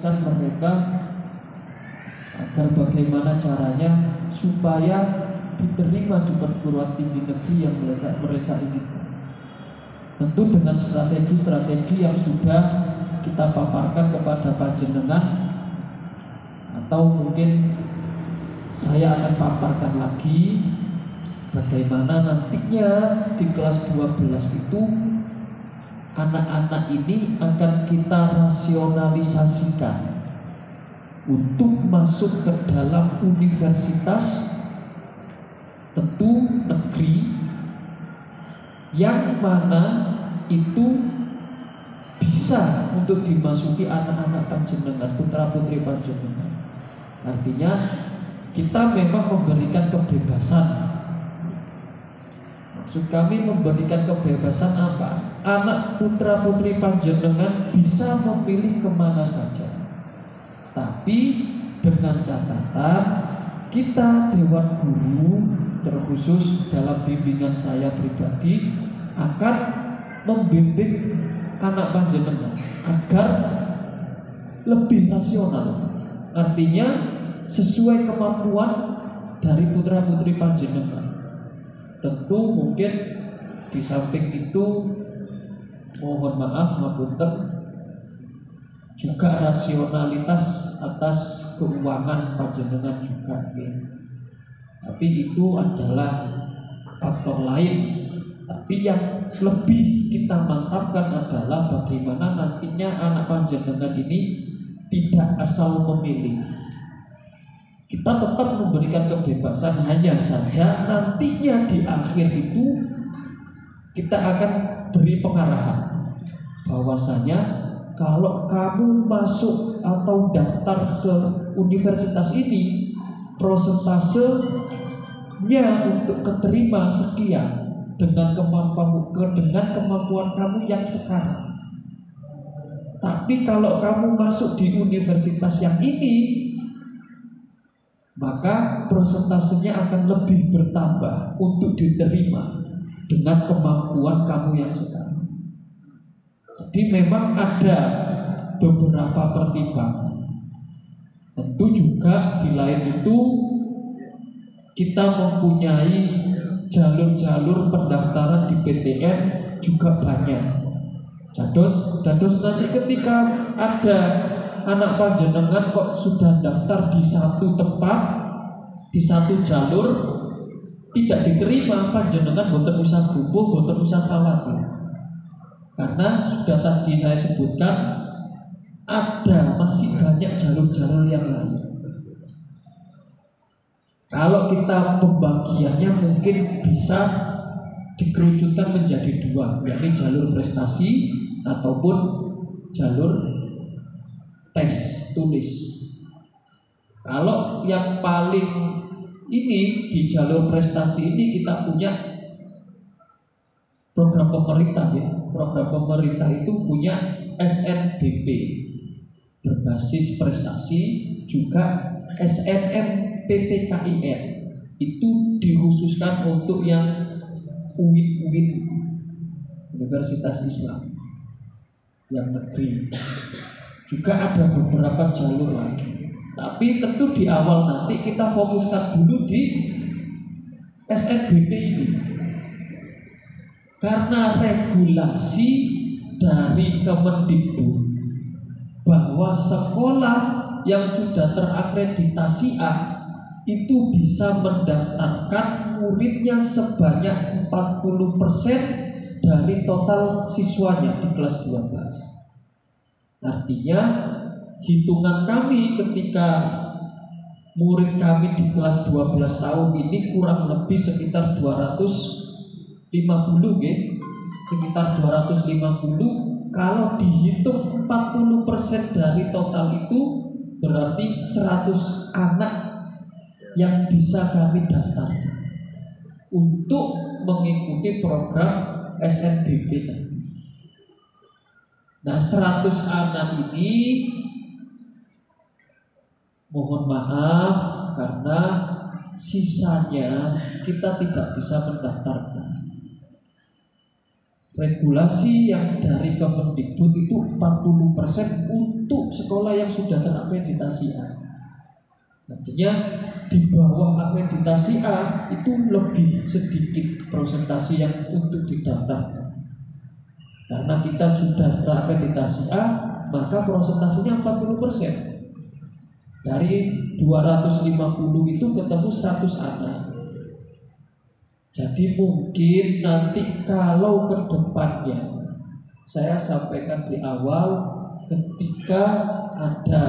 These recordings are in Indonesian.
mengajarkan mereka agar bagaimana caranya supaya diterima di perguruan tinggi negeri yang mereka inginkan. Tentu dengan strategi-strategi yang sudah kita paparkan kepada panjenengan, atau mungkin saya akan paparkan lagi bagaimana nantinya di kelas 12 itu anak-anak ini akan kita rasionalisasikan untuk masuk ke dalam universitas, tentu negeri, yang mana itu bisa untuk dimasuki anak-anak panjenengan, putra-putri panjenengan. Artinya kita memang memberikan kebebasan. Maksud kami memberikan kebebasan apa? Anak putra-putri panjenengan bisa memilih kemana saja. Tapi dengan catatan kita Dewan Guru, terkhusus dalam bimbingan saya pribadi, akan membimbing anak panjenengan agar lebih rasional. Artinya sesuai kemampuan dari putra-putri panjenengan. Tentu mungkin di samping itu mohon maaf ngapunten juga rasionalitas atas keuangan panjenengan juga. Tapi itu adalah faktor lain. Tapi yang lebih kita mantapkan adalah bagaimana nantinya anak panjenengan ini tidak asal memilih. Kita tetap memberikan kebebasan, hanya saja nantinya di akhir itu kita akan beri pengarahan bahwasanya kalau kamu masuk atau daftar ke universitas ini, prosentasenya untuk keterima sekian dengan kemampuan kamu yang sekarang. Tapi kalau kamu masuk di universitas yang ini, maka prosentasenya akan lebih bertambah untuk diterima dengan kemampuan kamu yang sekarang. Jadi memang ada beberapa pertimbangan. Tentu juga di lain itu kita mempunyai jalur-jalur pendaftaran di PTN juga banyak. Dados nanti ketika ada anak panjenengan kok sudah daftar di satu tempat, di satu jalur, tidak diterima, panjenengan boten usah gugup, boten usah khawatir. Karena sudah tadi saya sebutkan ada masih banyak jalur-jalur yang lain. Kalau kita pembagiannya mungkin bisa dikerucutkan menjadi dua, yakni jalur prestasi ataupun jalur tes tulis. Kalau yang paling ini di jalur prestasi ini kita punya program pemerintah ya. Program pemerintah itu punya SNBP berbasis prestasi, juga SNMPTKIN itu dikhususkan untuk yang UIN Universitas Islam yang negeri. Juga ada beberapa jalur lagi. Tapi tentu di awal nanti kita fokuskan dulu di SNBP ini. Karena regulasi dari Kemendikbud bahwa sekolah yang sudah terakreditasi A itu bisa mendaftarkan muridnya sebanyak 40% dari total siswanya di kelas 12. Artinya hitungan kami ketika murid kami di kelas 12 tahun ini kurang lebih sekitar 250 ya, sekitar 250. Kalau dihitung 40% dari total itu berarti 100 anak yang bisa kami daftarkan untuk mengikuti program SNBP tadi. Nah 100 anak ini mohon maaf karena sisanya kita tidak bisa mendaftarkan. regulasi yang dari Kemendikbud itu 40% untuk sekolah yang sudah terakreditasi A. Artinya di bawah akreditasi A itu lebih sedikit persentase yang untuk didaftarkan. Karena kita sudah terakreditasi A, maka persentasenya 40%. Dari 250 itu ketemu 100 anak. Jadi mungkin nanti kalau ke depannya, saya sampaikan di awal, ketika ada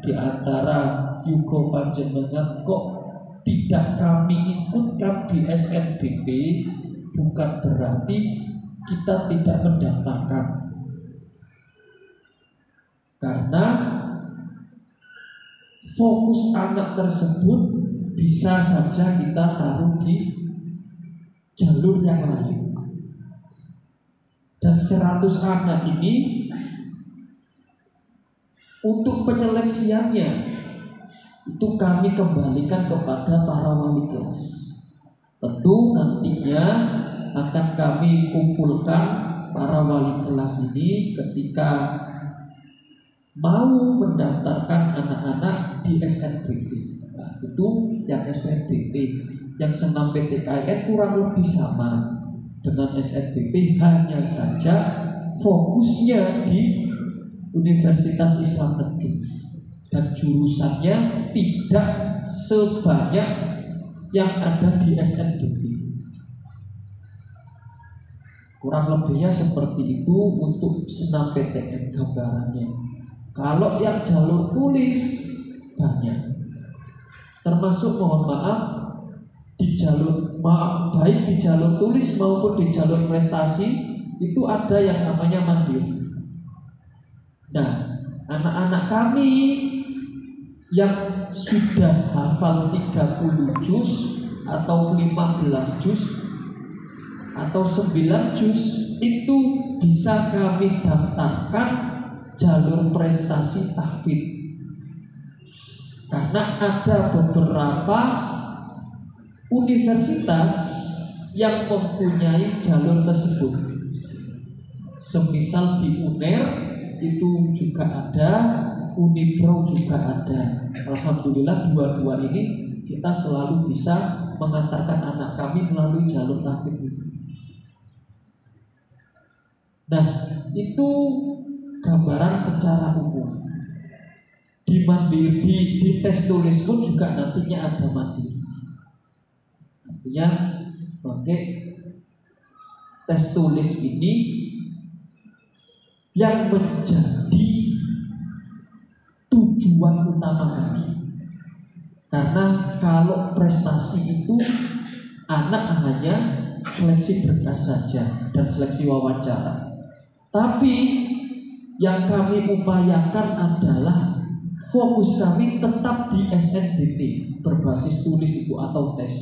di antara Yugo Panjenengan kok tidak kami ikutkan di SNBP, bukan berarti kita tidak mendaftarkan. Karena fokus anak tersebut bisa saja kita taruh di jalur yang lain. Dan 100 anak ini untuk penyeleksiannya itu kami kembalikan kepada para wali kelas. Tentu nantinya akan kami kumpulkan para wali kelas ini ketika mau mendaftarkan anak-anak di SNBP. Nah, itu yang SNBP. Yang senam PTKN kurang lebih sama dengan SNBP, hanya saja fokusnya di Universitas Islam Negeri dan jurusannya tidak sebanyak yang ada di SNBP. Kurang lebihnya seperti itu untuk senam PTN gambarannya. Kalau yang jalur tulis banyak, termasuk mohon maaf di jalur baik di jalur tulis maupun di jalur prestasi itu ada yang namanya mandiri. Nah, anak-anak kami yang sudah hafal 30 juz atau 15 juz atau 9 juz itu bisa kami daftarkan jalur prestasi tahfidz. Karena ada beberapa universitas yang mempunyai jalur tersebut. Semisal di UNER itu juga ada, Unipro juga ada. Alhamdulillah dua-dua ini kita selalu bisa mengantarkan anak kami melalui jalur tahfidz itu. Nah, itu gambaran secara umum. Di mandiri, di tes tulis pun juga nantinya ada mandiri. Artinya pakai tes tulis ini yang menjadi tujuan utama kami. Karena kalau prestasi itu anak hanya seleksi berkas saja dan seleksi wawancara. Tapi yang kami upayakan adalah fokus kami tetap di SNBT berbasis tulis itu atau tes.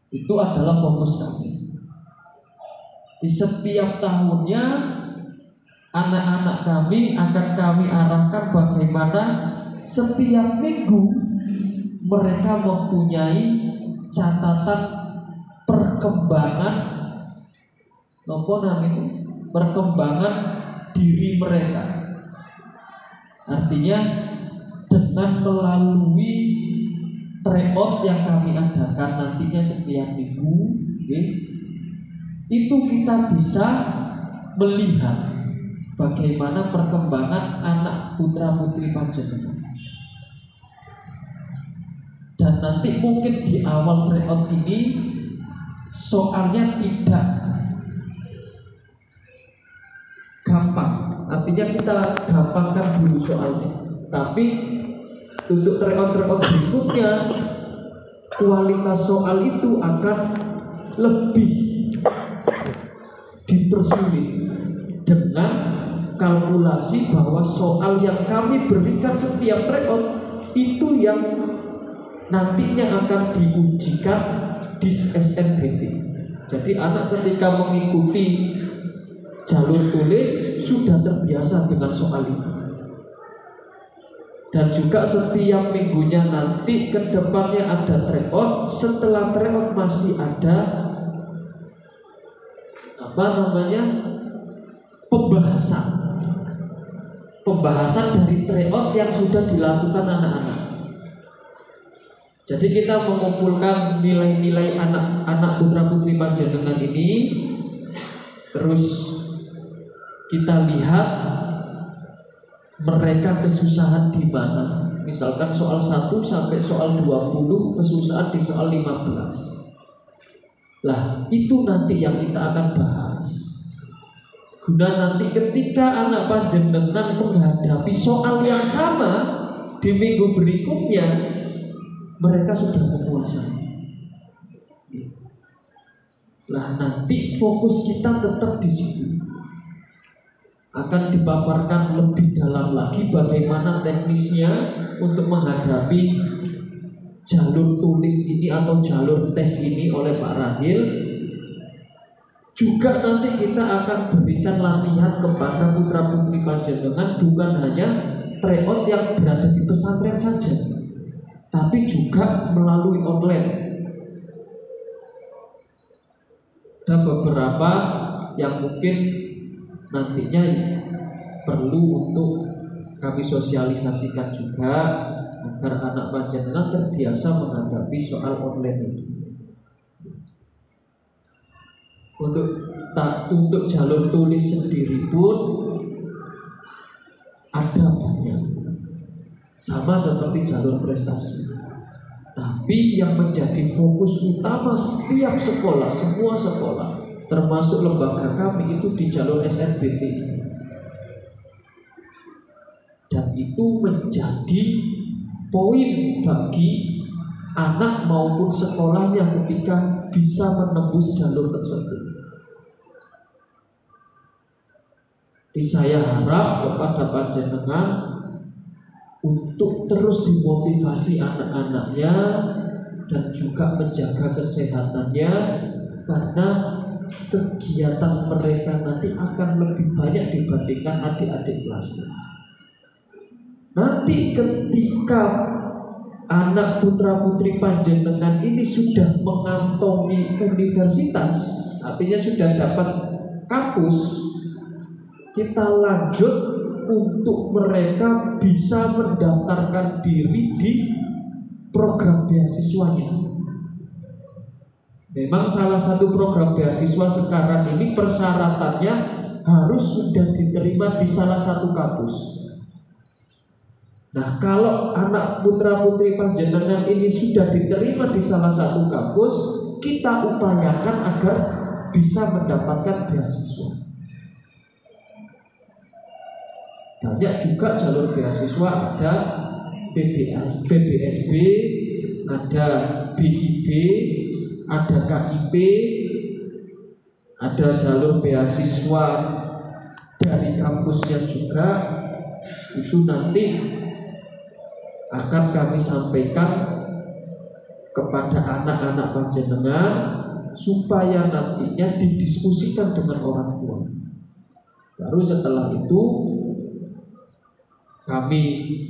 Itu adalah fokus kami. Di setiap tahunnya anak-anak kami akan kami arahkan bagaimana setiap minggu mereka mempunyai catatan perkembangan perkembangan diri mereka. Artinya dengan melalui tryout yang kami adakan nantinya setiap minggu, itu kita bisa melihat bagaimana perkembangan anak putra putri Panjenengan. Dan nanti mungkin di awal tryout ini soalnya tidak gampang, artinya kita gampangkan dulu soalnya. Tapi untuk tryout berikutnya kualitas soal itu akan lebih dipersulit dengan kalkulasi bahwa soal yang kami berikan setiap tryout itu yang nantinya akan diujikan di SNBT. Jadi anak ketika mengikuti jalur tulis sudah terbiasa dengan soal itu. Dan juga setiap minggunya nanti ke depannya ada tryout. Setelah tryout masih ada pembahasan dari tryout yang sudah dilakukan anak-anak. Jadi kita mengumpulkan nilai-nilai anak-anak putra-putri panjenengan ini, terus kita lihat mereka kesusahan di mana. Misalkan soal 1 sampai soal 20, kesusahan di soal 15. Lah, itu nanti yang kita akan bahas. Guna nanti ketika anak panjenengan menghadapi soal yang sama di minggu berikutnya, mereka sudah menguasai. Lah, nanti fokus kita tetap di situ. Akan dipaparkan lebih dalam lagi bagaimana teknisnya untuk menghadapi jalur tulis ini atau jalur tes ini oleh Pak Rahil. Juga nanti kita akan berikan latihan kepada putra-putri panjenengan, bukan hanya tryout yang berada di pesantren saja, tapi juga melalui online. Ada beberapa yang mungkin nantinya perlu untuk kami sosialisasikan juga agar anak panjenengan terbiasa menghadapi soal online itu. Untuk jalur tulis sendiri pun ada banyak, sama seperti jalur prestasi. Tapi yang menjadi fokus utama setiap sekolah, semua sekolah, termasuk lembaga kami, itu di jalur SNBT. Dan itu menjadi poin bagi anak maupun sekolahnya ketika bisa menembus jalur tersebut. Jadi saya harap kepada panjenengan untuk terus dimotivasi anak-anaknya dan juga menjaga kesehatannya, karena kegiatan mereka nanti akan lebih banyak dibandingkan adik-adik kelasnya. Nanti ketika anak putra-putri panjenengan ini sudah mengantongi universitas, artinya sudah dapat kampus, kita lanjut untuk mereka bisa mendaftarkan diri di program beasiswanya. Memang salah satu program beasiswa sekarang ini persyaratannya harus sudah diterima di salah satu kampus. Nah, kalau anak putra-putri panjenengan ini sudah diterima di salah satu kampus, kita upayakan agar bisa mendapatkan beasiswa. Banyak juga jalur beasiswa, ada PBSB, ada BIB, ada KIP, ada jalur beasiswa dari kampusnya juga. Itu nanti akan kami sampaikan kepada anak-anak panjenengan supaya nantinya didiskusikan dengan orang tua. Baru setelah itu kami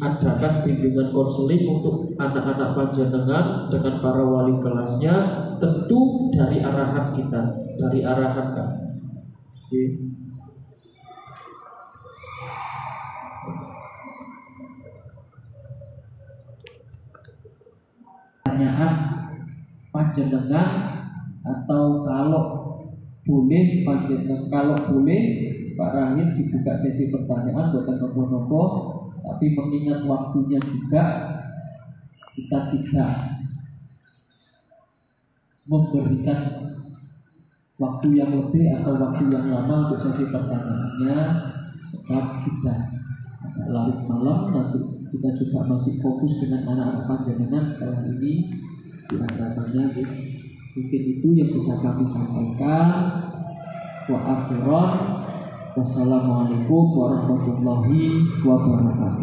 adakan bimbingan konseling untuk anak-anak panjenengan dengan para wali kelasnya, tentu dari arahan kita, dari arahan kami. Okay. Pertanyaan panjenengan, atau kalau boleh panjenengan, kalau boleh Pak Rahim dibuka sesi pertanyaan buatan nopo-nopo. Tapi mengingat waktunya juga, kita tidak memberikan waktu yang lebih atau waktu yang lama untuk sesi pertanyaannya, sebab sudah agak larut malam. Nanti kita juga masih fokus dengan anak-anak panjenengan setelah ini di hadapannya. Mungkin itu yang bisa kami sampaikan. Wa akhiran, wassalamualaikum warahmatullahi wabarakatuh.